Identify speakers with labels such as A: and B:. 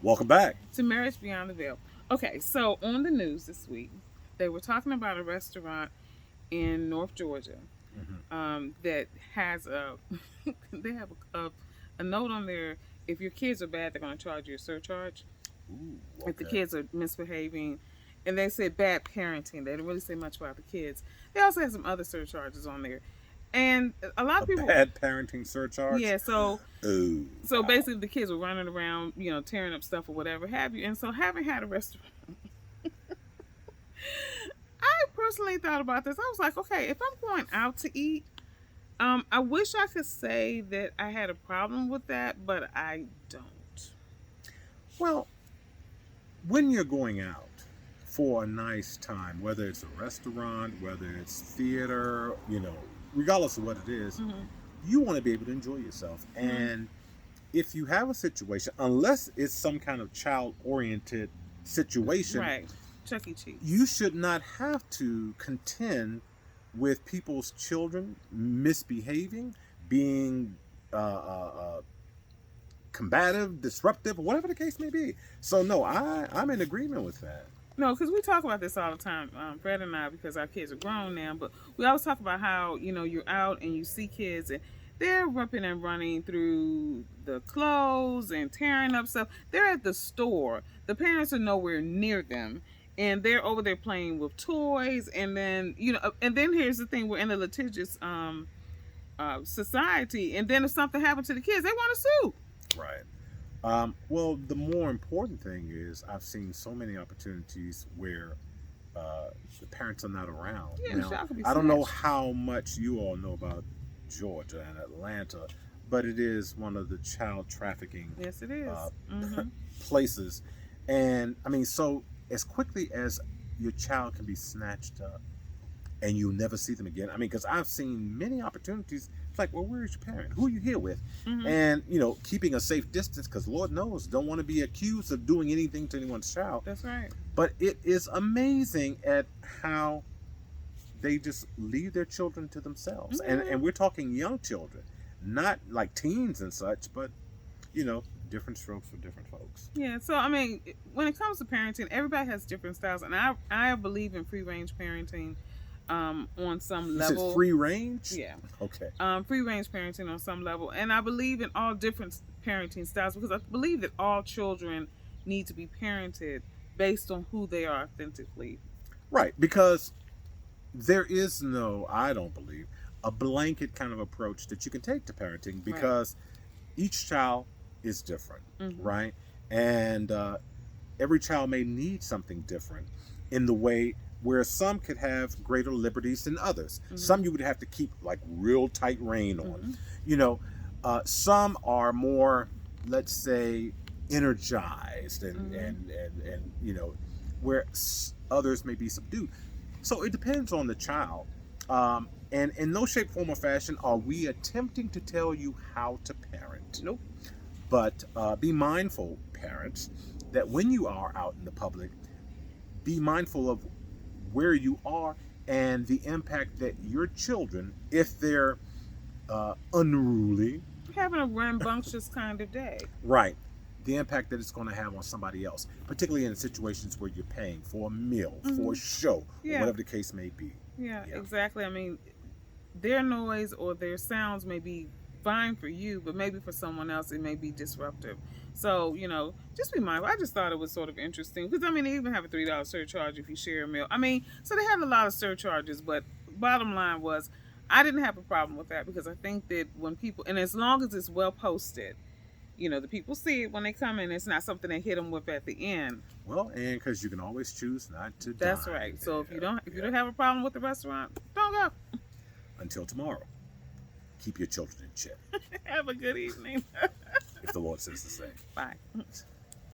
A: Welcome back.
B: to Marriage Beyond the Veil. Okay, so on the news this week, they were talking about a restaurant in North Georgia
A: Hmm.
B: that has a they have a note on there. If your kids are bad, they're going to charge you a surcharge.
A: Ooh,
B: If the
A: okay.
B: kids are misbehaving, and they said bad parenting. They didn't really say much about the kids. They also had some other surcharges on there, and a lot
A: A
B: of people,
A: bad parenting surcharge.
B: yeah.
A: Oh,
B: So
A: wow.
B: basically, the kids were running around, tearing up stuff or whatever have you. And so, having had a restaurant, I personally thought about this. I was like, okay, if I'm going out to eat, I wish I could say that I had a problem with that, but I don't.
A: Well, when you're going out for a nice time, whether it's a restaurant, whether it's theater, regardless of what it is,
B: Hmm.
A: you want to be able to enjoy yourself.
B: Hmm.
A: And if you have a situation, unless it's some kind of child oriented situation,
B: Right. Chuck E. Cheese.
A: you should not have to contend with people's children misbehaving, being combative, disruptive, whatever the case may be. So no, I'm in agreement with that.
B: No, because we talk about this all the time, Fred and I, because our kids are grown now. But we always talk about how you're out and you see kids and they're ripping and running through the clothes and tearing up stuff. They're at the store. The parents are nowhere near them, and they're over there playing with toys. And then and then here's the thing: we're in a litigious society, and then if something happened to the kids, they want to sue.
A: Right. Well, the more important thing is I've seen so many opportunities where uh, the parents are not around.
B: Yeah, and the
A: Now,
B: child could be
A: I don't know
B: snatched.
A: how much you all know about Georgia and Atlanta, but it is one of the child trafficking
B: Yes, it
A: uh,
B: is. Mm-hmm.
A: places. And I mean, so as quickly as your child can be snatched up and you'll never see them again. I mean, because I've seen many opportunities. It's like, well, where's your parent? Who are you here with?
B: Mm-hmm.
A: And keeping a safe distance because Lord knows, don't want to be accused of doing anything to anyone's child.
B: That's right.
A: But it is amazing at how they just leave their children to themselves, and
B: Mm-hmm.
A: and we're talking young children, not like teens and such, but different strokes for different folks.
B: Yeah, so I mean, when it comes to parenting, everybody has different styles, and I believe in free range parenting, on some
A: You said
B: level.
A: free range.
B: Yeah,
A: Okay.
B: free range parenting on some level, and I believe in all different parenting styles because I believe that all children need to be parented based on who they are authentically.
A: Right, because there is no, I don't believe, a blanket kind of approach that you can take to parenting
B: Right.
A: because each child is different,
B: Mm-hmm.
A: right? And every child may need something different in the way where some could have greater liberties than others.
B: Mm-hmm.
A: Some you would have to keep like real tight rein on.
B: Mm-hmm.
A: You know, some are more, let's say, energized
B: Mm-hmm.
A: and where others may be subdued. So it depends on the child. And in no shape, form, or fashion are we attempting to tell you how to parent.
B: Nope.
A: But be mindful, parents, that when you are out in the public, be mindful of where you are and the impact that your children, if they're unruly,
B: Having a rambunctious kind of day.
A: right, the impact that it's going to have on somebody else, particularly in situations where you're paying for a meal, for
B: Mm-hmm.
A: a show, or
B: Yeah.
A: whatever the case may be.
B: Yeah.
A: Yeah.
B: Exactly. I mean, their noise or their sounds may be fine for you, but maybe for someone else it may be disruptive. So, just be mindful. I just thought it was sort of interesting because I mean, they even have a $3 surcharge if you share a meal. I mean, so they have a lot of surcharges, but bottom line was, I didn't have a problem with that because I think that when people, and as long as it's well posted, the people see it when they come in. It's not something they hit them with at the end.
A: Well, and because you can always choose not to
B: That's
A: dine
B: right. So if you
A: there.
B: don't, if you
A: Yeah.
B: don't have a problem with the restaurant, don't go.
A: Until tomorrow, keep your children in check,
B: Have a good evening.
A: if the Lord says the same.
B: Bye.